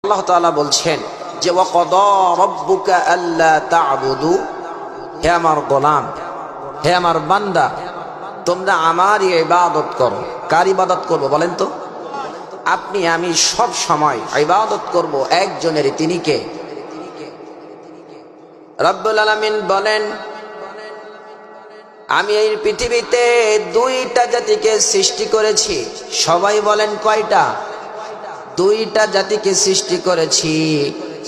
আল্লাহ তাআলা বলছেন যে ওয়াকাদা রাব্বুকা আল্লা তা'বুদু, হে আমার গোলাম, হে আমার বান্দা, তোমরা আমারই ইবাদত করো। কার ইবাদত করব বলেন তো? আপনি আমি সব সময় ইবাদত করব একজনের, তিনি কে? রব্বুল আলামিন বলেন, আমি এই পৃথিবীতে দুইটা জাতিকে সৃষ্টি করেছি। সবাই বলেন কয়টা? দুইটা জাতিকে সৃষ্টি করেছি।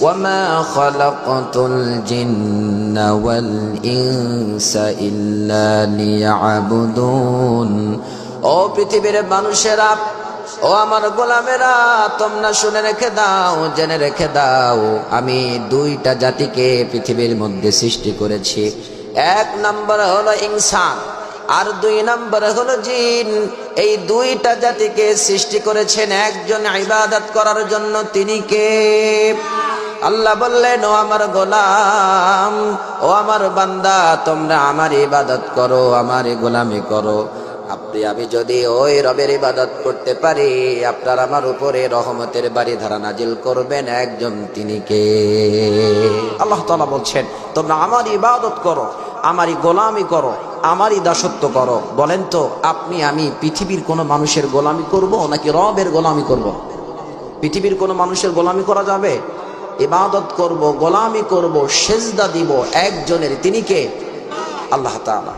ওয়ামা খালাকাতুল জিন্না ওয়াল ইনসা ইল্লা লিয়াবুদুন। ও পৃথিবীর মানুষেরা, ও আমার গোলামেরা, তোমরা শুনে রেখে দাও, জেনে রেখে দাও, আমি দুইটা জাতিকে পৃথিবীর মধ্যে সৃষ্টি করেছি। এক নম্বর হলো ইনসান, আর দুই নম্বর হলো জিন। এই দুইটা জাতিকে সৃষ্টি করেছেন একজন ইবাদত করার জন্য। তিনি কে? আল্লাহ বললেন, ও আমার গোলাম, ও আমার বান্দা, তোমরা আমার ইবাদত করো, আমার গোলামি করো। আপনি আমি যদি ওই রবের ইবাদত করতে পারি, আপনার আমার উপরে রহমতের বাড়ি ধারা নাজিল করবেন একজন, তিনি কে? আল্লাহ তাআলা বলছেন, তোমরা আমার ইবাদত করো, আমারই গোলামি করো, আমারই দাসত্ব করো। বলেন তো, আপনি আমি পৃথিবীর কোনো মানুষের গোলামি করব নাকি রবের গোলামি করব? পৃথিবীর কোনো মানুষের গোলামি করা যাবে? ইবাদত করব, গোলামি করব, সেজদা দিব একজনের, তিনি কে? আল্লাহ তাআলা।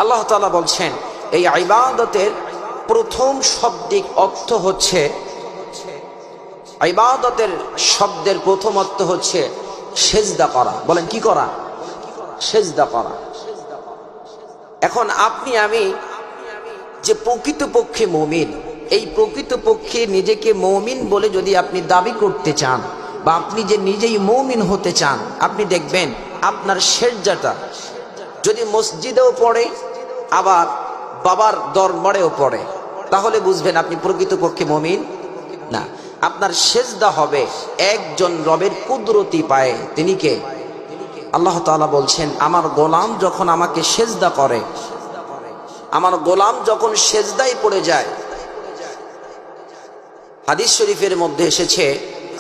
আল্লাহ তাআলা বলছেন, এই ইবাদতের প্রথম শব্দিক অর্থ হচ্ছে, ইবাদতের শব্দের প্রথম অর্থ হচ্ছে সেজদা করা। বলেন কি করা? সেজদা করা। এখন আপনি আমি যে প্রকৃতপক্ষে মুমিন, এই প্রকৃতপক্ষে নিজেকে মুমিন বলে যদি আপনি দাবি করতে চান, বা আপনি যে নিজেই মুমিন হতে চান, আপনি দেখবেন আপনার সেজদাটা যদি মসজিদেও পড়ে, আবার বাবার দরবারেও পড়ে, তাহলে বুঝবেন আপনি প্রকৃতপক্ষে মুমিন না। আপনার সেজদা হবে একজন রবের কুদরতি পায়ে, তিনি কে? আল্লাহ তাআলা বলছেন, আমার গোলাম যখন আমাকে সেজদা করে, আমার গোলাম যখন সেজদায় পড়ে যায়, হাদিস শরীফের মধ্যে এসেছে,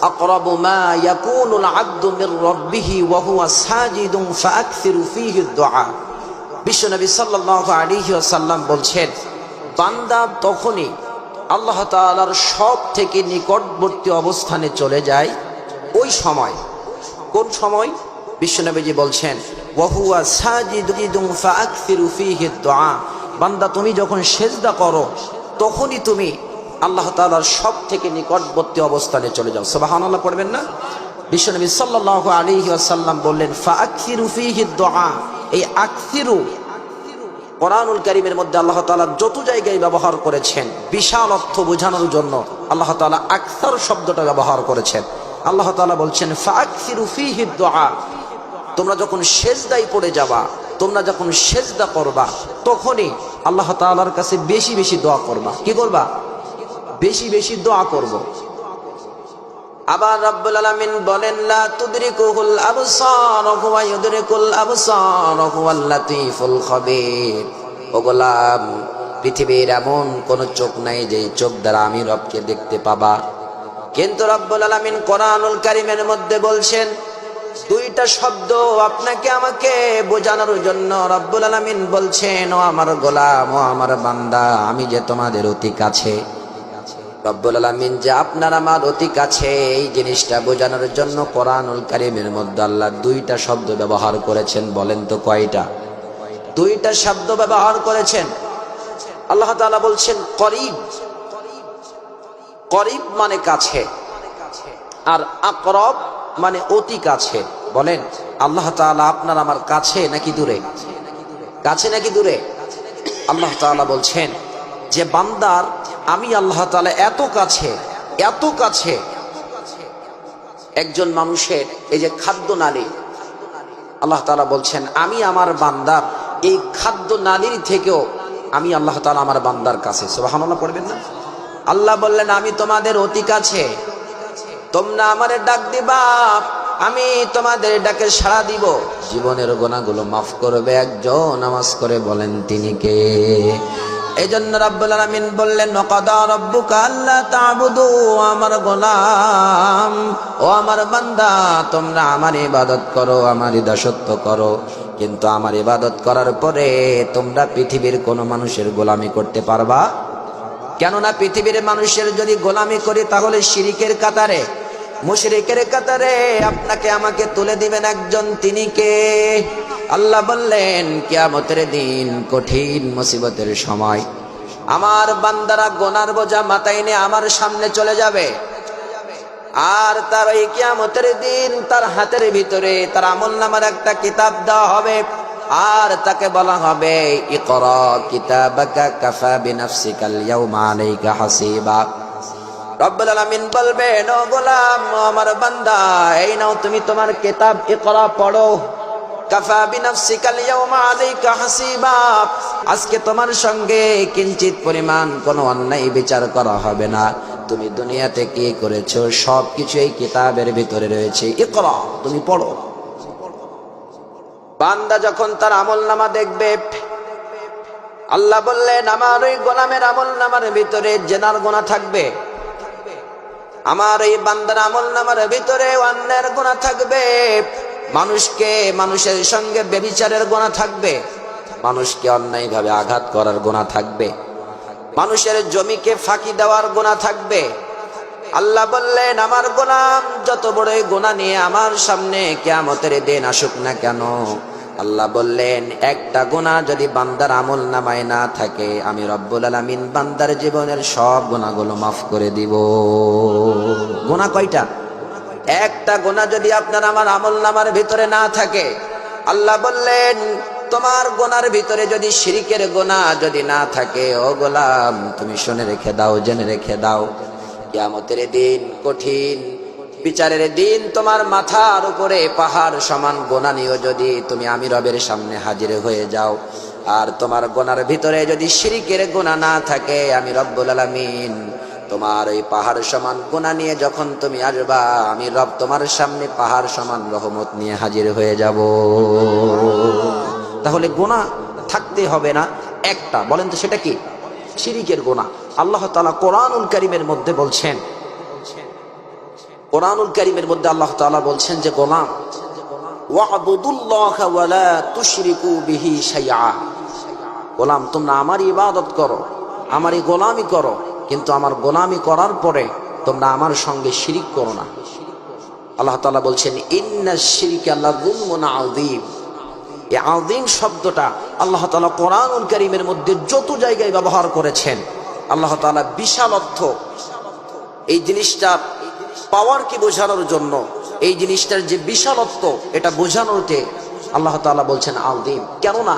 আকরাবু মা ইয়াকুনুল আবদু মির রাব্বিহি ওয়া হুয়া সাজিদুন ফাআকসিরু ফীহি দুআ। বিশ্বনবী সাল্লাল্লাহু আলাইহি ওয়াসাল্লাম বলছেন, বান্দা তখনই আল্লাহ তাআলার সব থেকে নিকটবর্তী অবস্থানে চলে যায় ওই সময়। কোন সময়? বিশ্বনবীজি বলছেন, ওয়া হুয়া সাজিদুন ফাআকসিরু ফীহি দুআ। বান্দা তুমি যখন সেজদা করো, তখনই তুমি আল্লাহ তাআলার সব থেকে নিকটবর্তী অবস্থানে চলে যাও। সুবহানাল্লাহ পড়বেন না? বিশ্বনবী সাল্লাল্লাহু আলাইহি ওয়াসাল্লাম বললেন, ফাআকসিরু ফীহি দুআ। এই আকসিরু কোরআনুল কারীমের মধ্যে আল্লাহ তাআলা যত জায়গায় ব্যবহার করেছেন, বিশাল অর্থ বোঝানোর জন্য আল্লাহ তাআলা আকসার শব্দটা ব্যবহার করেছেন। আল্লাহ তাআলা বলছেন, ফাআকসিরু ফীহি দুআ। তোমরা যখন সেজদায় পড়ে যাবা, তোমরা যখন সেজদা করবা, তখনই আল্লাহ তাআলার কাছে বেশি বেশি দোয়া করবা। কি করবা? বেশি বেশি দোয়া করব। আবার রব্বুল আলামিন বলেন, লা তুদরিকুহুল আবসার ওয়া হুয়া ইউদরিকুল আবসার ওয়া হুয়াল লাতীফুল খবীর। ও গোলাম, পৃথিবীর এমন কোন চোখ নাই যে চোখ দ্বারা আমি রবকে দেখতে পাবা। কিন্তু রব্বুল আলামিন কোরআনুল কারীমের মধ্যে বলছেন, দুইটা শব্দ আপনাকে আমাকে বোঝানোর জন্য রব্বুল আলামিন বলছেন, ও আমার গোলাম, ও আমার বান্দা, আমি যে তোমাদের অতি কাছে। রব্বুল আলামিন যে আপনার আমার অতি কাছে, এই জিনিসটা বোঝানোর জন্য কোরআনুল কারীমের মধ্যে আল্লাহ দুইটা শব্দ ব্যবহার করেছেন। বলেন তো কয়টা? দুইটা শব্দ ব্যবহার করেছেন। আল্লাহ তাআলা বলছেন করিব। করিব মানে কাছে, আর আকরব মানে অতি কাছে। বলেন, আল্লাহ তাআলা আপনার আমার কাছে নাকি দূরে? কাছে নাকি দূরে? আল্লাহ তাআলা বলছেন যে বান্দার আমি আল্লাহ তাআলা এত কাছে, এত কাছে। একজন মানুষের এই যে খাদ্য নালী, আল্লাহ তাআলা বলছেন আমি আমার বান্দার এই খাদ্য নালীর থেকেও আমি আল্লাহ তাআলা আমার বান্দার কাছে। সুবহানাল্লাহ পড়বেন না? আল্লাহ বললেন, আমি তোমাদের অতি কাছে, তোমরা আমারে ডাক দিবা, আমি তোমাদের ডাকে সাড়া দিব। জীবনের গুনাহগুলো মাফ করবে একজন, নামাজ করে বলেন তিনি কে? এজন্য রব্বুল আলামিন বললেন, ওয়াকাদা রাব্বুকা আল্লা তা'বুদু, আমার গোলাম ও আমার বান্দা, তোমরা আমার ইবাদত করো, আমার দাসত্ব করো, কিন্তু আমার ইবাদত করার পরে তোমরা পৃথিবীর কোনো মানুষের গোলামি করতে পারবা। কেননা পৃথিবীর মানুষের যদি গোলামি করি তাহলে শিরিকের কাতারে, মুশরিকের কাতারে আপনাকে আমাকে তুলে দিবেন একজন, তিনি কে? আল্লাহ বললেন কিয়ামতের দিন, কঠিন মুসিবতের সময় আমার বান্দারা গোনার বোঝা মাথায় নিয়ে আমার সামনে চলে যাবে, আর তার এই কিয়ামতের দিন তার হাতের ভিতরে তার আমলনামার একটা কিতাব দেওয়া হবে, আর তাকে বলা হবে ইকরা কিতাবাকা কাফা বিনাফসিকাল ইয়াউমা আলাইকা হাসিবা। রব্বুল আলামিন বলবেন, ও গোলাম, আমার বান্দা, এই নাও তুমি তোমার কিতাব ইকরা পড়ো। কাফা বিনাফসিকাল ইয়াউমা আলাইকা হাসিবা, আজকে তোমার সঙ্গে কিঞ্চিত পরিমাণ কোনো অন্যায় বিচার করা হবে না। তুমি দুনিয়াতে কি করেছো সবকিছু এই কিতাবের ভিতরে রয়েছে, ইকরা, তুমি পড়ো। বান্দা যখন তার আমলনামা দেখবে, আল্লাহ বললেন আমার ওই গোলামের আমলনামার ভিতরে জেনার গুনাহ থাকবে, আমার এই বান্দার আমলনামার ভিতরে অন্যায়ের গুনাহ থাকবে, মানুষের সঙ্গে ব্যভিচারের গুনাহ থাকবে, মানুষকে অন্যায়ভাবে আঘাত করার গুনাহ থাকবে, মানুষের জমিকে ফাঁকি দেওয়ার গুনাহ থাকবে। আল্লাহ বললেন আমার গোলাম যত বড় গুনাহ নিয়ে আমার সামনে কিয়ামতের দিন আসুক না কেন, আল্লাহ বললেন একটা গুনাহ যদি বান্দার আমলনামায় না থাকে, আমি রব্বুল আলামিন বান্দার জীবনের সব গুনাহগুলো মাফ করে দিব। গুনাহ কয়টা? একটা গুনাহ যদি আপনার আমার আমলনামার ভিতরে না থাকে, আল্লাহ বললেন তোমার গুনার ভিতরে যদি শিরকের গুনাহ যদি না থাকে, ও গোলাম তুমি শুনে রেখে দাও, জেনে রেখে দাও, কিয়ামতের দিন, কঠিন বিচারের দিন, তোমার মাথার উপরে পাহাড় সমান গুনাহ নিয়ে যদি তুমি আমি রবের সামনে হাজির হয়ে যাও, আর তোমার গুনার ভিতরে যদি শিরকের গুনাহ না থাকে, আমি রব্বুল আলামিন তোমার ওই পাহাড় সমান গুনাহ নিয়ে যখন তুমি আসবা, আমি রব তোমার সামনে পাহাড় সমান রহমত নিয়ে হাজির হয়ে যাব। তাহলে গুনাহ থাকতে হবে না একটা, বলেন তো সেটা কি? শিরকের গুনাহ। আল্লাহ তাআলা কোরআনুল কারীমের মধ্যে বলছেন, কোরআনুল কারীমের মধ্যে আল্লাহ তাআলা বলছেন যে গোলাম ওয়া'বুদুল্লাহা ওয়া লা তুশরিকু বিহি শাইআ, গোলাম তোমরা আমার ইবাদত করো, আমারই গোলামি করো, কিন্তু আমার গোলামি করার পরে তোমরা আমার সঙ্গে শিরিক করো না। আল্লাহ তাআলা বলছেন ইন্নাশ শিরকা লাযুলমুন আযীম। এই আযীম শব্দটা আল্লাহ তাআলা কোরআনুল কারীমের মধ্যে যত জায়গায় ব্যবহার করেছেন, আল্লাহ তাআলা বিশাল অর্থ এই জিনিসটা পাওয়ার কি বোঝানোর জন্য, এই জিনিসটার যে বিশালত্ব এটা বোঝানোতে আল্লাহ তাআলা বলছেন আযীম। কেননা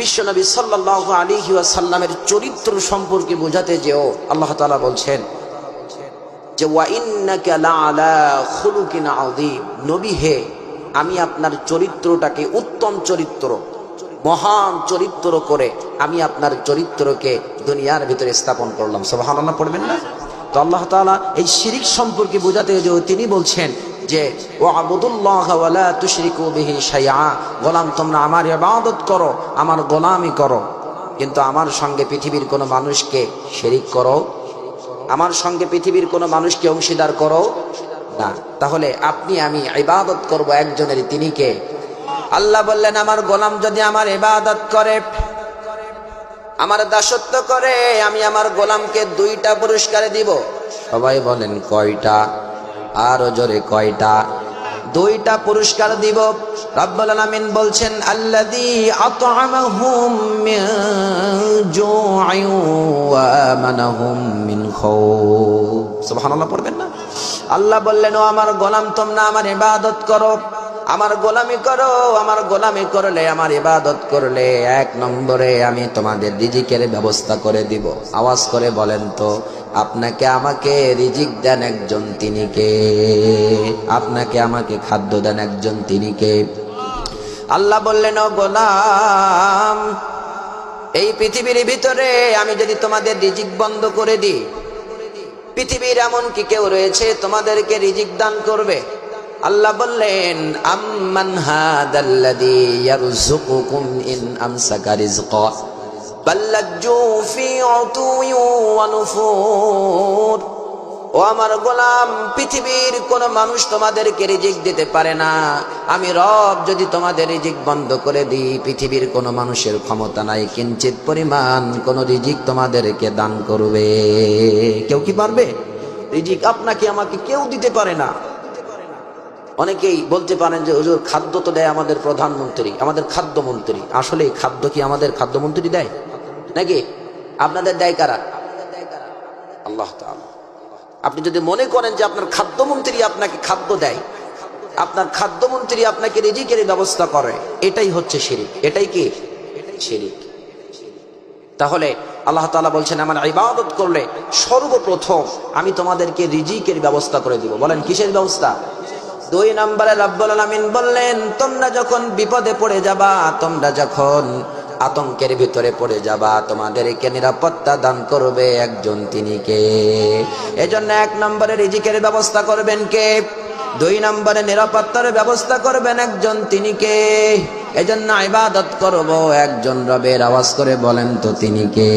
বিশ্বনবী সাল্লাল্লাহু আলাইহি ওয়াসাল্লামের চরিত্র সম্পর্কে বোঝাতে যেও আল্লাহ তাআলা বলছেন যে ওয়া ইন্নাকা লাআলা খুলুকিন আযীম, নবী হে, আমি আপনার চরিত্রটাকে উত্তম চরিত্র, মহান চরিত্র করে আমি আপনার চরিত্রকে দুনিয়ার ভিতরে স্থাপন করলাম। সুবহানাল্লাহ পড়বেন না? তো আল্লাহ তাআলা এই শিরিক সম্পর্কে বোঝাতে যে তিনি বলছেন যে ওয়া'বুদুল্লাহা ওয়া লা তুশরিকু বিহি শাইআ, গোলাম তোমরা আমার ইবাদত করো, আমার গোলামি করো, কিন্তু আমার সঙ্গে পৃথিবীর কোনো মানুষকে শিরিক করো, আমার সঙ্গে পৃথিবীর কোনো মানুষকে অংশীদার করো না। তাহলে আপনি আমি ইবাদত করব একজনের, তিনি কে? আল্লাহ বললেন আমার গোলাম যদি আমার ইবাদত করে, আমার দাসত্ব করে, আমি আমার গোলামকে দুইটা পুরস্কার দিব। সবাই বলেন কয়টা? আরো জোরে কয়টা? দুইটা পুরস্কার দিব। রব্বুল আলামিন বলছেন আল্লাযী আত'আমাহুম মিন জু'ইন ওয়া আমানাহুম মিন খাউফ। সুবহানাল্লাহ পড়বেন না? আল্লাহ বললেন ও আমার গোলাম তোমরা আমার ইবাদত করো, আমার গোলামি করো, আমার গোলামি করলে, আমার ইবাদত করলে এক নম্বরে আমি তোমাদের রিজিকের ব্যবস্থা করে দিব। আওয়াজ করে বলেন তো, আপনাকে আমাকে রিজিক দেন একজন, তিনি কে? আপনাকে আমাকে খাদ্য দেন একজন, তিনি কে? আল্লাহ বললেন ও গোলাম, এই পৃথিবীর ভিতরে আমি যদি তোমাদের রিজিক বন্ধ করে দিই, পৃথিবীর এমন কি কেউ রয়েছে তোমাদেরকে রিজিক দান করবে? আল্লাহ বললেন আম্মান হাদাল্লাযী ইয়ারযুকুকুম ইন আমসাকা রিজকা বাল্লাজ্জু ফি উতুয়ি ওয়া নুফুর। ও আমার গোলাম, পৃথিবীর কোন মানুষ তোমাদেরকে রিজিক দিতে পারে না। আমি রব যদি তোমাদের রিজিক বন্ধ করে দিই, পৃথিবীর কোন মানুষের ক্ষমতা নাই কিঞ্চিত পরিমাণ কোন রিজিক তোমাদেরকে দান করবে। কেউ কি পারবে? রিজিক আপনাকে আমাকে কেউ দিতে পারে না। অনেকেই বলতে পারেন যে হুজুর, খাদ্য তো দেয় আমাদের প্রধানমন্ত্রী, আমাদের খাদ্যমন্ত্রী। আসলে খাদ্য কি আমাদের খাদ্যমন্ত্রী দেয় নাকি? আপনাদের দেয় কারা? আল্লাহ তাআলা। আপনি যদি মনে করেন যে আপনার খাদ্যমন্ত্রী আপনাকে খাদ্য দেয়, আপনার খাদ্যমন্ত্রী আপনাকে রিজিকের ব্যবস্থা করে, এটাই হচ্ছে শিরিক। এটাই কি শিরিক? তাহলে আল্লাহ তাআলা বলছেন, আমার ইবাদত করলে সর্বপ্রথম আমি তোমাদেরকে রিজিকের ব্যবস্থা করে দিব। বলেন কিসের ব্যবস্থা? 2 নম্বরে রব্বুল আলামিন বললেন, তোমরা যখন বিপদে পড়ে যাবা, তোমরা যখন আতঙ্কের ভিতরে পড়ে যাবা, তোমাদেরকে নিরাপত্তা দান করবে একজন, তিনি কে? এজন্য 1 নম্বরে রিজিকের ব্যবস্থা করবেন কে? 2 নম্বরে নিরাপত্তার ব্যবস্থা করবেন একজন, তিনি কে? এজন্য ইবাদত করব একজন রবের। আওয়াজ করে বলেন তো তিনি কে?